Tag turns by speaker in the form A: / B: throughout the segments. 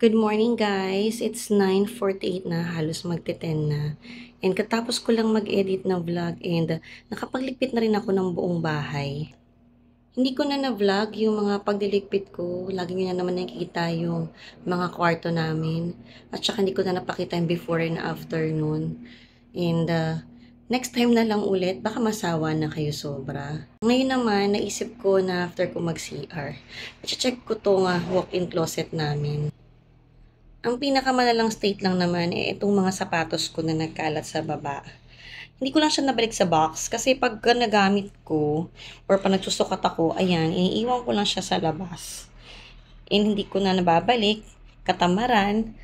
A: Good morning guys! It's 9:48 na, halos magte-10 na. And katapos ko lang mag-edit ng vlog and nakapagligpit na rin ako ng buong bahay. Hindi ko na na-vlog yung mga pagliligpit ko. Lagi nyo na naman nakikita yung mga kwarto namin. At saka hindi ko na napakita yung before and after nun. And next time na lang ulit, baka masawa na kayo sobra. Ngayon naman, naisip ko na after ko mag-CR, check ko tong walk-in closet namin. Ang pinakamalalang state lang naman itong mga sapatos ko na nagkalat sa baba. Hindi ko lang siya nabalik sa box kasi pag nagamit ko or pag nagsusukat ako, ayan, iniiwan ko lang siya sa labas. And hindi ko na nababalik, katamaran.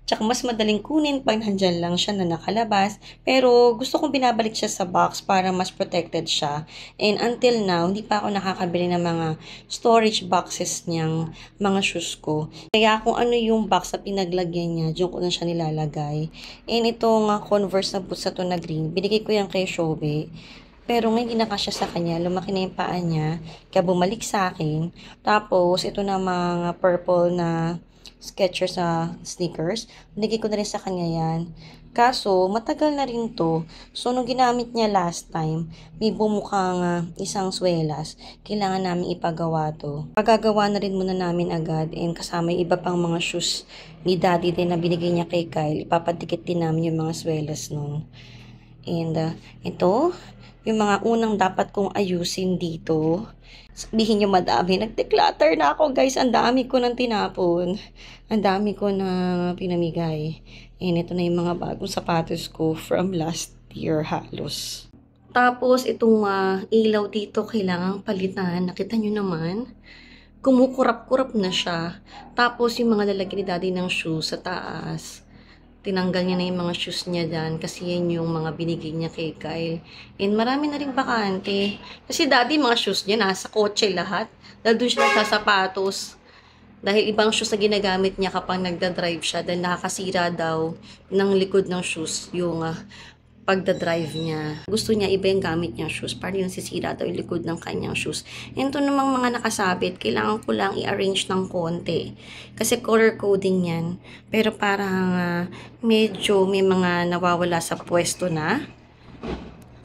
A: Tsaka mas madaling kunin pag nandyan lang siya na nakalabas. Pero gusto kong binabalik siya sa box para mas protected siya. And until now, hindi pa ako nakakabili ng mga storage boxes niyang mga shoes ko. Kaya kung ano yung box na pinaglagyan niya, diyan ko na siya nilalagay. And itong Converse na boots na to na green, binigay ko yan kay Shobe. Pero ngayon hindi na kasya sa kanya, lumaki na yung paa niya, kaya bumalik sa akin. Tapos, ito na mga purple na Skechers sa sneakers. Binigay ko na rin sa kanya yan. Kaso, matagal na rin to. So, nung ginamit niya last time, may bumukang isang swelas. Kailangan namin ipagawa to. Pagagawa na rin muna namin agad. And kasama yung iba pang mga shoes ni Daddy din na binigay niya kay Kyle. Ipapadikit din namin yung mga swelas nun. And ito, yung mga unang dapat kong ayusin dito. Sabihin nyo madami. Nag-declutter na ako guys. Ang dami ko nang tinapon. Ang dami ko na pinamigay. And ito na yung mga bagong sapatos ko from last year halos. Tapos itong ilaw dito kailangang palitan. Nakita nyo naman. Kumukurap-kurap na siya. Tapos yung mga lalagyan ni Daddy ng shoes sa taas. Tinanggal niya na yung mga shoes niya dyan kasi yan yung mga binigay niya kay Kyle. And marami na rin bakante. Kasi Daddy, mga shoes niya nasa kotse lahat. Dahil doon siya nagsasapatos. Dahil ibang shoes na ginagamit niya kapag nagda-drive siya. Dahil nakakasira daw ng likod ng shoes yung pagda-drive niya. Gusto niya iba yung gamit niyang shoes para yung sisira daw yung likod ng kanyang shoes. And ito namang mga nakasabit, kailangan ko lang i-arrange ng konti. Kasi color coding yan. Pero parang medyo may mga nawawala sa pwesto na.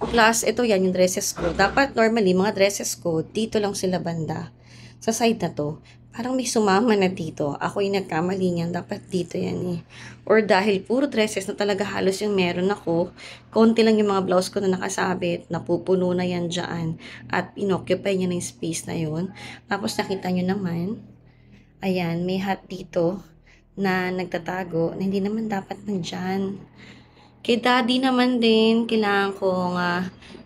A: Plus, ito yan yung dresses ko. Dapat normally, mga dresses ko, dito lang sila banda. Sa side na to. Parang may sumama na dito. Ako yung nagkamali niyan. Dapat dito yan eh. Or dahil puro dresses na talaga halos yung meron ako, konti lang yung mga blouse ko na nakasabit, napupuno na yan dyan. At inoccupy niya na yung space na yun. Tapos nakita nyo naman, ayan, may hat dito na nagtatago na hindi naman dapat nandyan. Kay Daddy naman din, kailangan kong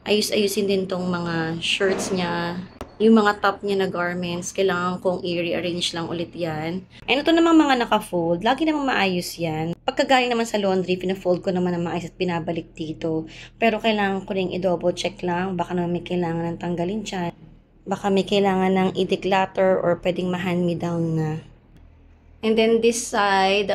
A: ayus-ayusin din tong mga shirts niya. Yung mga top niya na garments, kailangan kong i-rearrange lang ulit yan. And ito namang mga naka-fold, lagi namang maayos yan. Pagkagaling naman sa laundry, pina-fold ko naman na maayos at pinabalik dito. Pero kailangan ko rin i-double check lang, baka naman may kailangan ng tanggalin dyan. Baka may kailangan ng i-declutter or pwedeng ma-hand-me-down na. And then this side,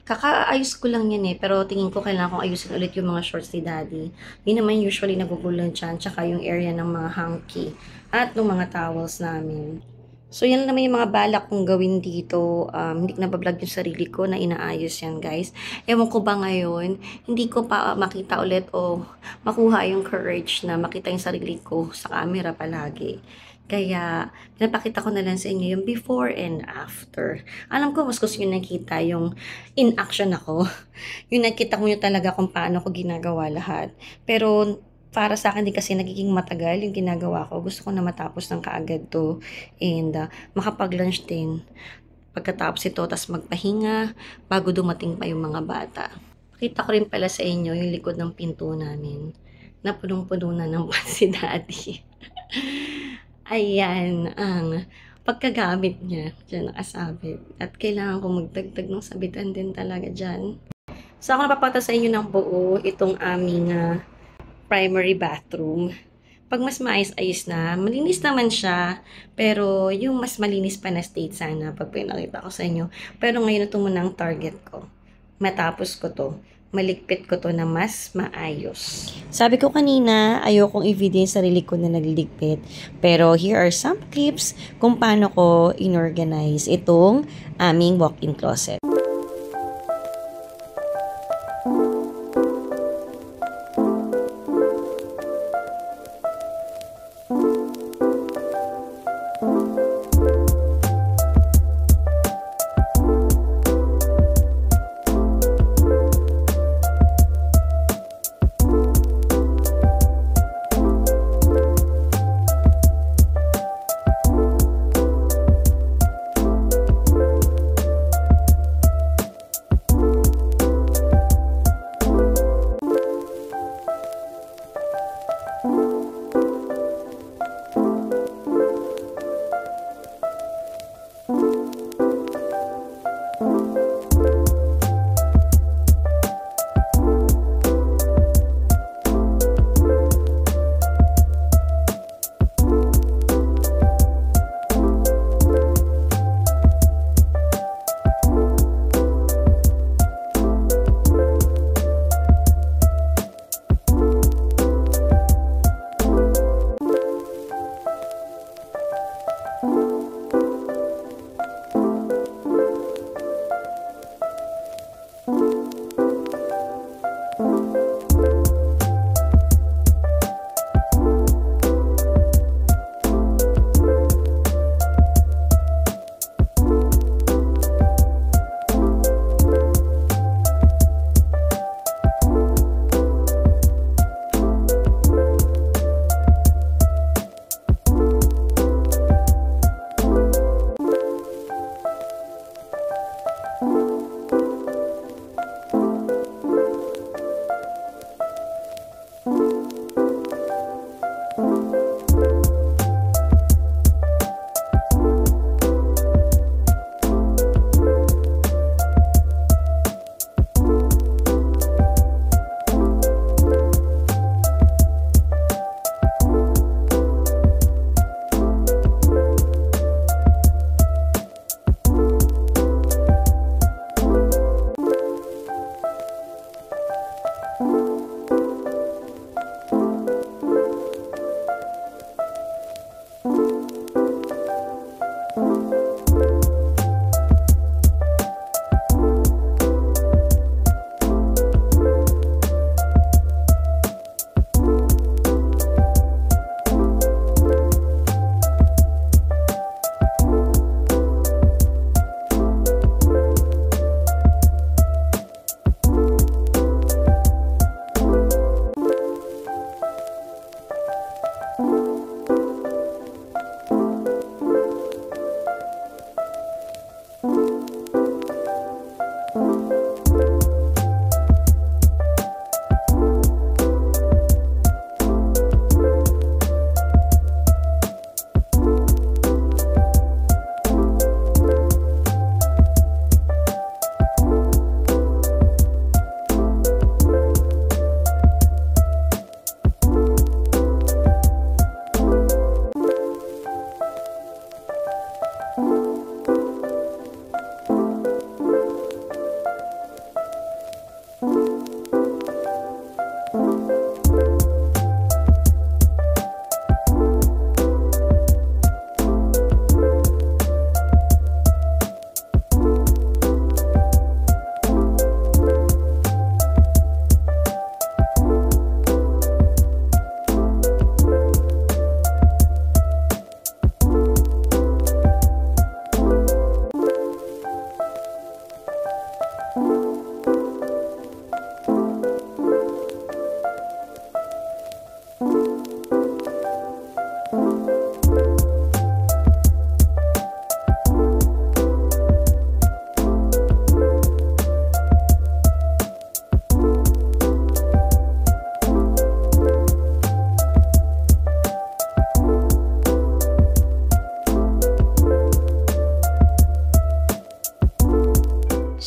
A: kakaayos ko lang yan eh, pero tingin ko kailangan kong ayusin ulit yung mga shorts ni Daddy. Yun naman usually nagugulan dyan, tsaka yung area ng mga hanky at ng mga towels namin. So yan naman yung mga balak kong gawin dito. Hindi ko nabablog yung sarili ko na inaayos yan guys. Ewan ko ba ngayon, hindi ko pa makita ulit o makuha yung courage na makita yung sarili ko sa camera palagi. Kaya, pinapakita ko na lang sa inyo yung before and after. Alam ko, mas gusto nyo nakita yung in action ako. Yung nakita ko nyo talaga kung paano ko ginagawa lahat. Pero, para sa akin din kasi nagiging matagal yung ginagawa ko. Gusto ko na matapos ng kaagad to. And, makapag-lunch din. Pagkatapos ito, tas magpahinga bago dumating pa yung mga bata. Pakita ko rin pala sa inyo yung likod ng pinto namin. Na punong-puno na ng si Daddy. Ayan ang pagkagamit niya. Diyan nakasabit. At kailangan ko magdagdag ng sabitan din talaga dyan. So ako napapakita sa inyo ng buo itong aming primary bathroom. Pag mas maayos-ayos na, malinis naman siya. Pero yung mas malinis pa na state sana pag pinakita ko sa inyo. Pero ngayon ito muna ang target ko. matapos ko to, maligpit ko to na mas maayos. Sabi ko kanina, ayokong i-video yung sarili ko na nagliligpit. Pero here are some clips kung paano ko inorganize itong aming walk-in closet.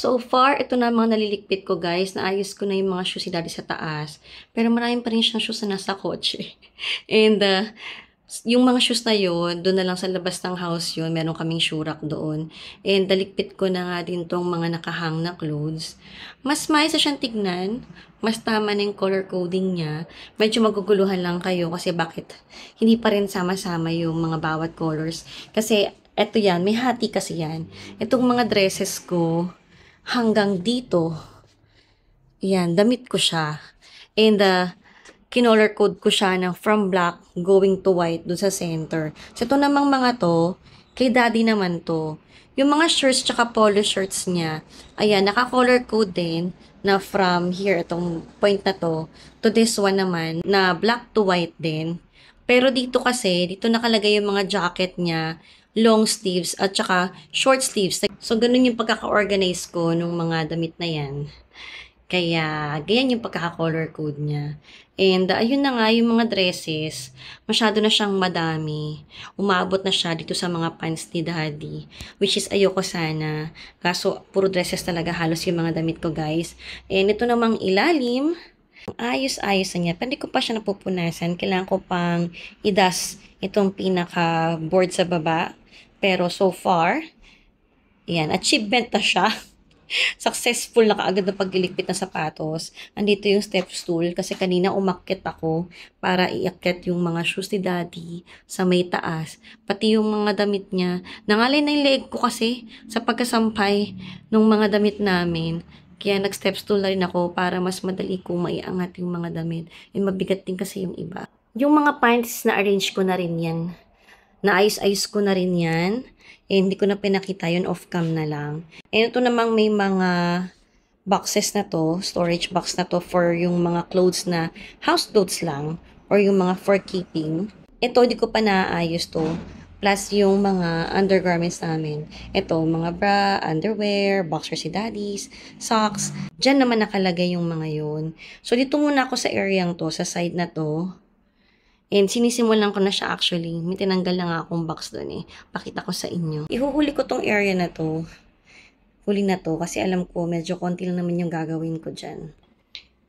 A: So far, ito na mga nalilikpit ko guys. Naayos ko na yung mga shoes ni Daddy sa taas. Pero marami pa rin siyang shoes na nasa kotse. And Yung mga shoes na yun, doon na lang sa labas ng house yun, meron kaming shurak doon. And dalikpit ko na nga din tong mga nakahang na clothes. Mas maayos siyang tignan, mas tama na yung color coding niya. Medyo maguguluhan lang kayo kasi bakit hindi pa rin sama-sama yung mga bawat colors. Kasi eto yan, may hati kasi yan. Itong mga dresses ko, hanggang dito, yan, damit ko siya. And kinolor code ko siya ng from black going to white dun sa center. So, ito namang mga to, kay daddy naman to. Yung mga shirts tsaka polo shirts niya, ayan, naka-color code din na from here, itong point na to this one naman, na black to white din. Pero dito kasi, dito nakalagay yung mga jacket niya, long sleeves at saka short sleeves. So, ganun yung pagkaka-organize ko nung mga damit na yan. Kaya, ganyan yung pagkaka-color code niya. And, ayun na nga, yung mga dresses, masyado na siyang madami. Umabot na siya dito sa mga pants ni daddy. Which is, ayoko sana. Kaso, puro dresses talaga halos yung mga damit ko, guys. And, ito namang ilalim. Ayos-ayos na niya. Pero hindi ko pa siya napupunasan. Kailangan ko pang idas itong pinaka-board sa baba. Pero, so far, yan, achievement na siya. Successful na kaagad na paglilikpit ng sapatos. Andito yung step stool kasi kanina umakyat ako para iakyat yung mga shoes ni daddy sa may taas. Pati yung mga damit niya. Nangalay na yung leeg ko kasi sa pagkasampay ng mga damit namin. Kaya nag-step stool na rin ako para mas madali kong maiangat yung mga damit. And mabigat din kasi yung iba. Yung mga pants na arrange ko na rin yan. Naayos-ayos ko na rin yan. Eh, hindi ko na pinakita yun, off-cam na lang. And ito namang may mga boxes na to, storage box na to for yung mga clothes na house clothes lang or yung mga for keeping. Ito, hindi ko pa naayos to. Plus yung mga undergarments namin. Ito, mga bra, underwear, boxers si daddies, socks. Diyan naman nakalagay yung mga yun. So, dito muna ako sa area to, sa side na to. And sinisimulan ko na siya actually. May tinanggal na nga akong box doon eh. Pakita ko sa inyo. Ihuhuli ko tong area na to. Huli na to kasi alam ko medyo konti lang naman yung gagawin ko dyan.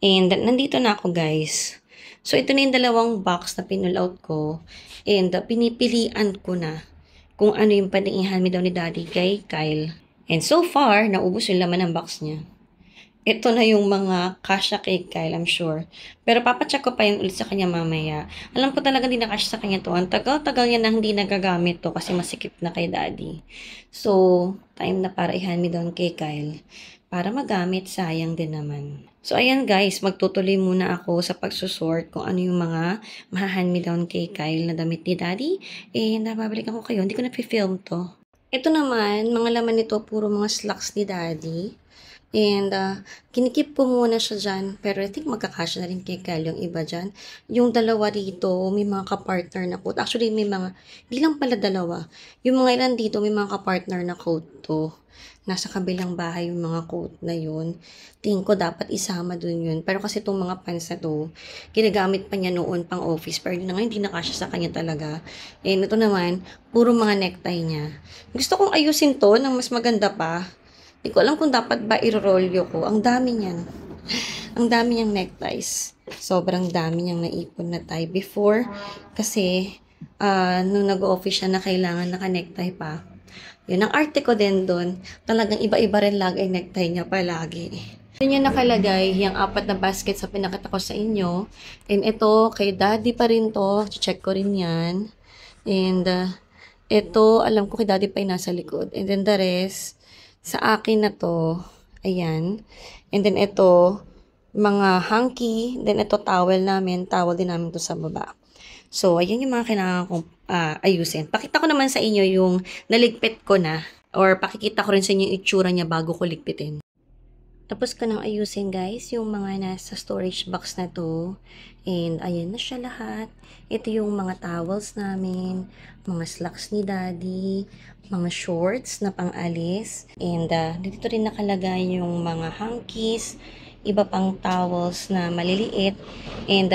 A: And nandito na ako guys. So ito na yung dalawang box na pinull out ko. And pinipilian ko na kung ano yung pwedeng i-hand me daw ni daddy kay Kyle. And so far, naubos yung laman ng box niya. Ito na yung mga kasya kay Kyle, I'm sure. Pero papacheck ko pa yun ulit sa kanya mamaya. Alam ko talaga hindi na kasya sa kanya to. Ang tagal-tagal niya na hindi nagagamit to kasi masikip na kay daddy. So, time na para i-hand me down kay Kyle. Para magamit, sayang din naman. So, ayan guys, magtutuloy muna ako sa pagsusort kung ano yung mga maha-hand me down kay Kyle na damit ni daddy. And nababalikan ko kayo, hindi ko na-film to. Ito naman, mga laman nito, puro mga slacks ni daddy. And, kinikip ko muna siya dyan. Pero I think magkakasya na rin kay Kyle yung iba dyan. Yung dalawa dito, may mga kapartner na coat. Actually, may mga, di lang pala dalawa. Yung mga ilan dito, may mga kapartner na coat to. Nasa kabilang bahay yung mga coat na yun. Tingin ko dapat isama dun yun. Pero kasi itong mga pants na to, ginagamit pa niya noon pang office. Pero yun na nga, hindi nakasya sa kanya talaga. And ito naman, puro mga necktie niya. Gusto kong ayusin to ng mas maganda pa. Hindi ko alam kung dapat ba i-rolyo ko. Ang dami niyan. Ang dami niyang neckties. Sobrang dami niyang naipon na tie before. Kasi, nung nag-office siya na kailangan naka-necktie pa. Yun, ang arte ko din doon. Talagang iba-iba rin lagi ang necktie niya palagi. Doon niya nakalagay yung 4 na basket sa pinakita ko sa inyo. And ito, kay daddy pa rin to. Check ko rin yan. And, ito, alam ko kay daddy pa yung nasa likod. And then the rest, sa akin na to, ayan. And then ito, mga hanky. Then ito, towel namin. Towel din namin to sa baba. So, ayan yung mga kailangan kong ayusin. Pakita ko naman sa inyo yung naligpit ko na. Or pakikita ko rin sa inyo yung itsura niya bago ko ligpitin. Tapos ko nang ayusin guys, yung mga nasa storage box na to. And ayan na siya lahat. Ito yung mga towels namin, mga slacks ni daddy, mga shorts na pang-alis. And dito rin nakalagay yung mga hankies, iba pang towels na maliliit. And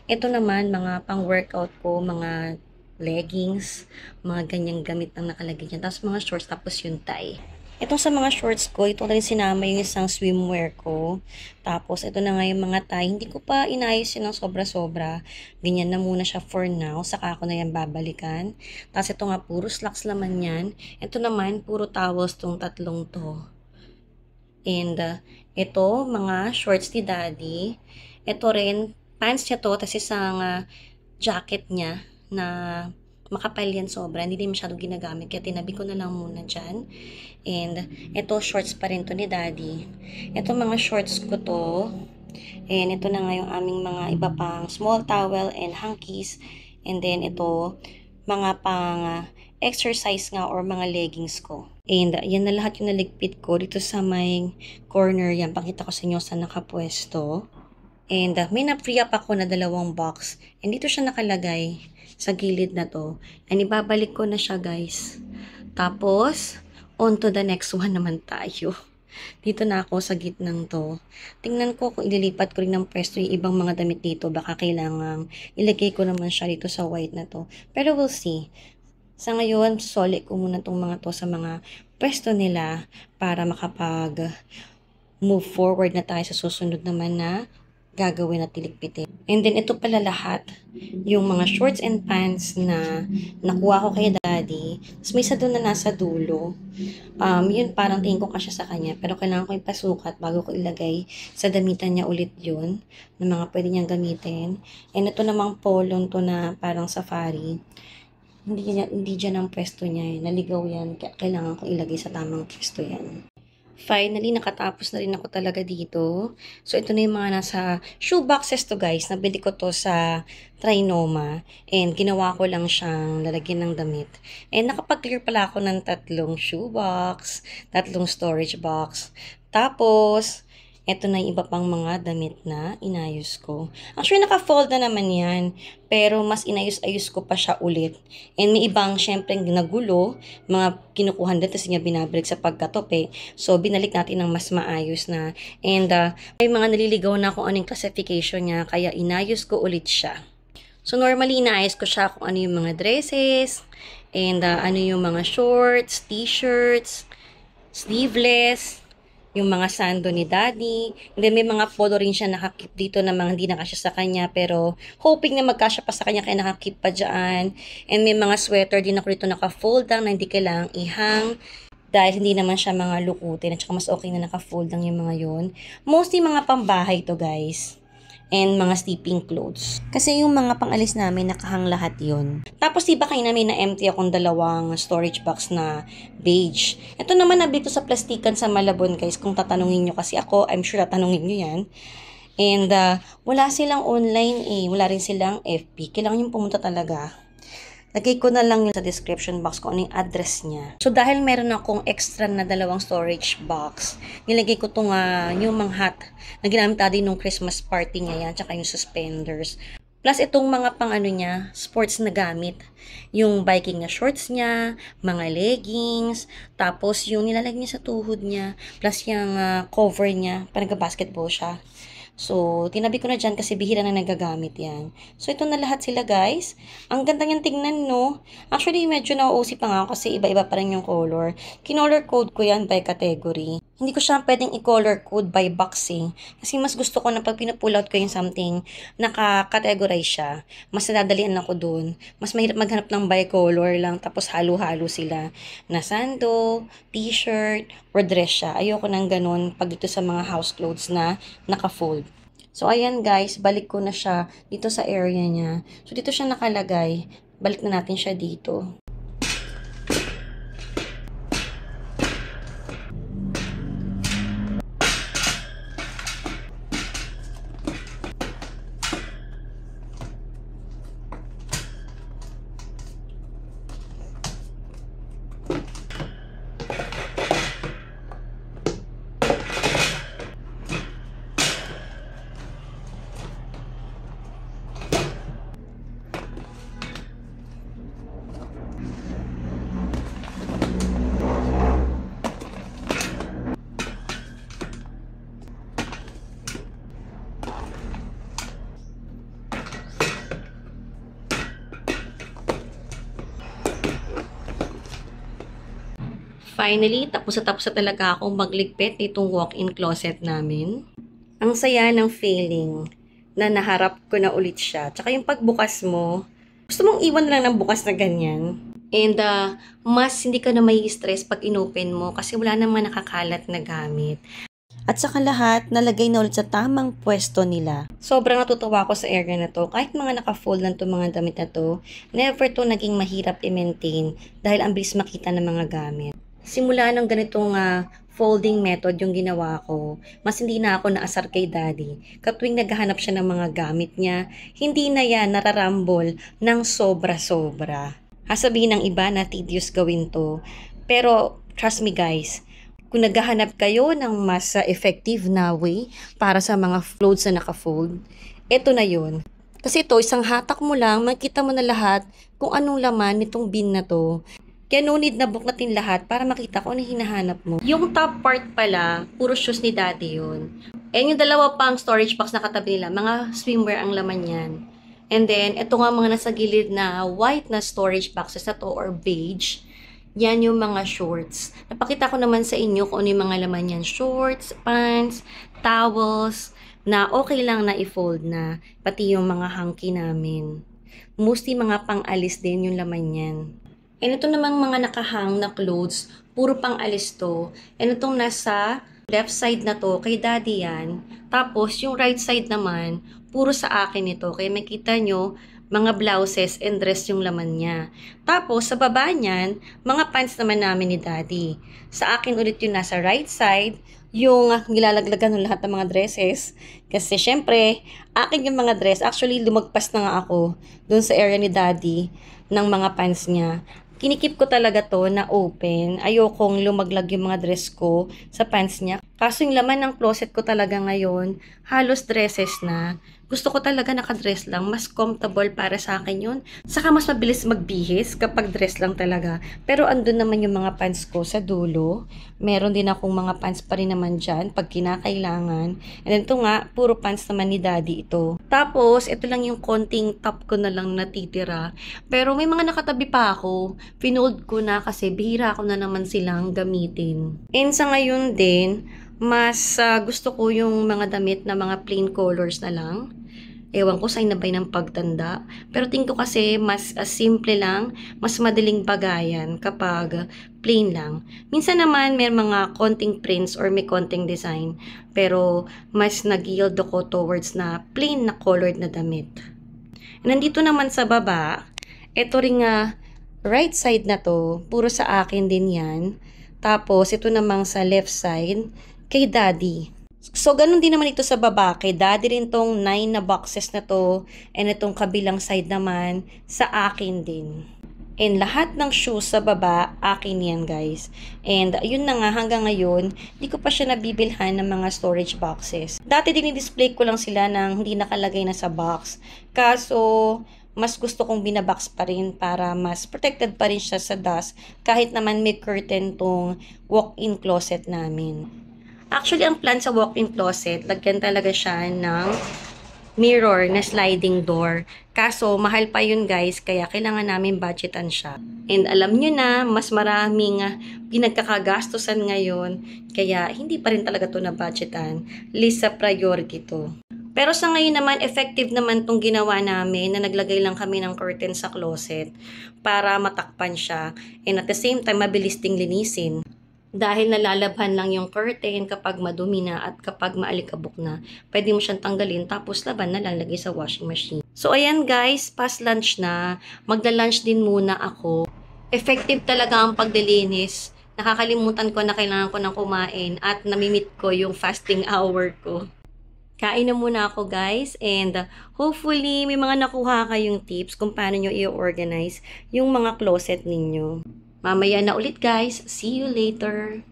A: ito naman, mga pang-workout ko, mga leggings, mga ganyang gamit ang nakalagay dyan. Tapos mga shorts, tapos yung tie. Itong sa mga shorts ko, ito na rin sinama yung isang swimwear ko. Tapos, ito na nga yung mga tie. Hindi ko pa inayos yun ng sobra-sobra. Ganyan na muna siya for now. Saka ako na yan babalikan. Tapos, ito nga, puro slacks naman yan. Ito naman, puro towels tong tatlong to. And, ito, mga shorts ni Daddy. Ito rin, pants niya to. Tapos, isang jacket niya na makapal yan sobra. Hindi din masyadong ginagamit. Kaya tinabi ko na lang muna dyan. And, ito, shorts pa rin to ni Daddy. Ito, mga shorts ko to. And, ito na nga yung aming mga iba pang small towel and hankies. And then, ito, mga pang exercise nga or mga leggings ko. And, yan na lahat yung naligpit ko dito sa may corner. Yan, pakita ko sa inyo sa nakapwesto. And, may na-free up ako na 2 box. And, dito siya nakalagay sa gilid na to. And, ibabalik ko na siya, guys. Tapos, on to the next one naman tayo. Dito na ako sa gitnang to. Tingnan ko kung ililipat ko rin ng pwesto yung ibang mga damit dito. Baka kailangang ilagay ko naman siya dito sa white na to. Pero we'll see. Sa ngayon, solid ko muna tong mga to sa mga pwesto nila para makapag move forward na tayo sa susunod naman na gagawin at tiligpitin. And then, ito pala lahat, yung mga shorts and pants na nakuha ko kay Daddy. Tapos may isa doon na nasa dulo. Yun parang tingin ko kasya sa kanya. Pero kailangan ko ipasukat bago ko ilagay sa damitan niya ulit yun. Na mga pwede niyang gamitin. And ito namang polon to na parang safari. Hindi dyan ang pwesto niya. Naligaw yan. Kailangan ko ilagay sa tamang pwesto yan. Finally, nakatapos na rin ako talaga dito. So, ito na yung mga nasa shoe boxes to guys. Nabili ko to sa Trinoma. And ginawa ko lang siyang lalagyan ng damit. And nakapag-clear pala ako ng 3 shoe box, 3 storage box. Tapos, ito na yung iba pang mga damit na inayos ko. Actually, naka-fold na naman yan. Pero mas inayos-ayos ko pa siya ulit. And may ibang, syempre, nagulo. Mga kinukuhan din, tapos niya binabalik sa pagkatope. So, binalik natin ng mas maayos na. And may mga naliligaw na kung anong classification niya. Kaya inayos ko ulit siya. So, normally, inaayos ko siya kung ano yung mga dresses. And ano yung mga shorts, t-shirts, sleeveless, yung mga sando ni Daddy. And then may mga polo rin siya nakakip dito na mga hindi nakasya sa kanya. Pero hoping na magkasya pa sa kanya kaya nakakip pa dyan. And may mga sweater din ako dito naka-fold lang na hindi kailangang ihang. Dahil hindi naman siya mga lukutin. At saka mas okay na naka-fold lang yung mga yun. Mostly mga pambahay to guys. And mga sleeping clothes. Kasi yung mga pangalis namin, nakahang lahat yun. Tapos diba kayo namin na-empty akong 2 storage box na beige. Ito naman nabili ko sa plastikan sa Malabon guys. Kung tatanungin nyo kasi ako, I'm sure tatanungin nyo yan. And wala silang online Wala rin silang FB. Kailangan yung pumunta talaga. Lagay ko na lang yun sa description box kung ano yung address niya. So, dahil meron akong extra na 2 storage box, nilagay ko itong yung mga hat na ginamit natin nung Christmas party niya yan, tsaka yung suspenders. Plus, itong mga pang niya, sports na gamit. Yung biking na shorts niya, mga leggings, tapos yung nilalagay niya sa tuhod niya, plus yung cover niya, parang basketball siya. So, tinabi ko na dyan kasi bihira na nagagamit yan. So, ito na lahat sila guys. Ang ganda niyang tingnan, no? Actually, medyo nauusi pa nga ako kasi iba-iba pa rin yung color. Kinolor code ko yan by category. Hindi ko siya pwedeng i-color code by boxing. Kasi mas gusto ko na pag pinupull out ko yung something, naka-categorize siya. Mas nadadalian ako dun. Mas mahirap maghanap ng by color lang tapos halo-halo sila. Na sando, t-shirt, or dress siya. Ayoko nang ganun pag dito sa mga house clothes na naka-fold. So, ayan guys, balik ko na siya dito sa area niya. So, dito siya nakalagay. Balik na natin siya dito. Finally, tapos na talaga akong magligpit itong walk-in closet namin. Ang saya ng feeling na naharap ko na ulit siya. Tsaka yung pagbukas mo, gusto mong iwan lang ng bukas na ganyan. And mas hindi ka na may stress pag inopen mo kasi wala namang nakakalat na gamit. At saka lahat, nalagay na ulit sa tamang pwesto nila. Sobrang natutuwa ako sa area na to. Kahit mga naka-fold lang itong mga damit na to, never to naging mahirap i-maintain dahil ang bilis makita ng mga gamit. Simula ng ganitong folding method yung ginawa ko, mas hindi na ako naasar kay daddy. Katwing naghahanap siya ng mga gamit niya, hindi na yan nararambol ng sobra-sobra. Sasabihin ng iba na tedious gawin to. Pero trust me guys, kung naghahanap kayo ng mas effective na way para sa mga clothes na naka-fold, eto na yun. Kasi ito, isang hatak mo lang, makita mo na lahat kung anong laman nitong bin na to. Kaya no need na buklatin lahat para makita ko ano hinahanap mo. Yung top part pala, puro shoes ni daddy yun. And yung dalawa pang storage box na katabi nila, mga swimwear ang laman yan. And then, ito nga mga nasa gilid na white na storage boxes na to or beige. Yan yung mga shorts. Napakita ko naman sa inyo kung ano yung mga laman yan. Shorts, pants, towels, na okay lang na i-fold na. Pati yung mga hanky namin. Mostly mga pang-alis din yung laman yan. And ito namang mga nakahang na clothes, puro pang-alis to. And itong nasa left side na to, kay daddy yan. Tapos yung right side naman, puro sa akin ito. Kaya makita nyo, mga blouses and dress yung laman niya. Tapos, sa baba niyan, mga pants naman namin ni daddy. Sa akin ulit yung nasa right side, yung nilalaglagan ng lahat ng mga dresses. Kasi syempre, akin yung mga dress. Actually, lumagpas na nga ako dun sa area ni daddy ng mga pants niya. Kinikip ko talaga to na open. Ayokong lumaglag yung mga dress ko sa pants niya. Kaso yung laman ng closet ko talaga ngayon, halos dresses na. Gusto ko talaga nakadress lang. Mas comfortable para sa akin yun. Saka mas mabilis magbihis kapag dress lang talaga. Pero andun naman yung mga pants ko sa dulo. Meron din akong mga pants pa rin naman dyan pag kinakailangan. And then ito nga, puro pants naman ni daddy ito. Tapos, ito lang yung konting top ko na lang natitira. Pero may mga nakatabi pa ako. Pinold ko na kasi bihira ko na naman silang gamitin. And sa ngayon din, mas gusto ko yung mga damit na mga plain colors na lang. Ewan ko, sign na ba ng pagtanda. Pero tingin ko kasi mas simple lang, mas madaling bagayan kapag plain lang. Minsan naman may mga konting prints or may konting design. Pero mas nag-yield ako towards na plain na colored na damit. Nandito naman sa baba, ito ring right side na to, puro sa akin din yan. Tapos ito namang sa left side, kay daddy. So, ganun din naman ito sa baba. Kay daddy rin tong 9 na boxes na to. And itong kabilang side naman, sa akin din. And lahat ng shoes sa baba, akin yan guys. And yun na nga, hanggang ngayon, di ko pa siya nabibilhan ng mga storage boxes. Dati dinidisplay ko lang sila ng hindi nakalagay na sa box. Kaso, mas gusto kong binabox pa rin para mas protected pa rin siya sa dust. Kahit naman may curtain tong walk-in closet namin. Actually, ang plan sa walk-in closet, lagyan talaga siya ng mirror na sliding door. Kaso, mahal pa yun guys, kaya kailangan namin budgetan siya. And alam nyo na, mas maraming pinagkakagastusan ngayon, kaya hindi pa rin talaga to na budgetan. List sa priority to. Pero sa ngayon naman, effective naman tong ginawa namin na naglagay lang kami ng curtain sa closet para matakpan siya. And at the same time, mabilis ding linisin. Dahil nalalabhan lang yung curtain kapag madumi na at kapag maalikabok na, pwede mo siyang tanggalin tapos laban na lang lagay sa washing machine. So ayan guys, past lunch na, magda-lunch din muna ako. Effective talaga ang paglilinis. Nakakalimutan ko na kailangan ko ng kumain at namimit ko yung fasting hour ko. Kain na muna ako guys and hopefully may mga nakuha kayong tips kung paano nyo i-organize yung mga closet ninyo. Mamaya na ulit guys. See you later.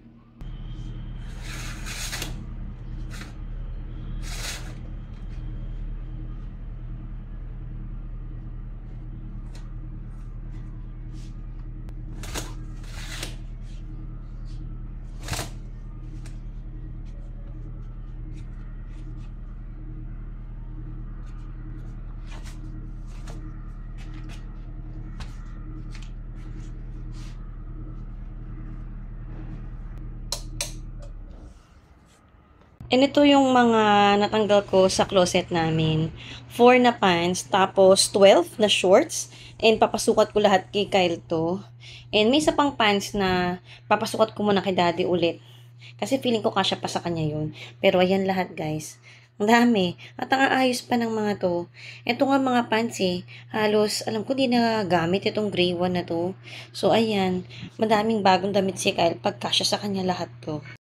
A: And ito yung mga natanggal ko sa closet namin. 4 na pants, tapos 12 na shorts. And papasukat ko lahat kay Kyle to. And may isa pang pants na papasukat ko muna kay daddy ulit. Kasi feeling ko kasya pa sa kanya yun. Pero ayan lahat guys. Ang dami. At ang aayos pa ng mga to. Ito nga mga pants eh. Halos alam ko di na gamit itong gray one na to. So ayan. Madaming bagong damit si Kyle pag kasya sa kanya lahat to.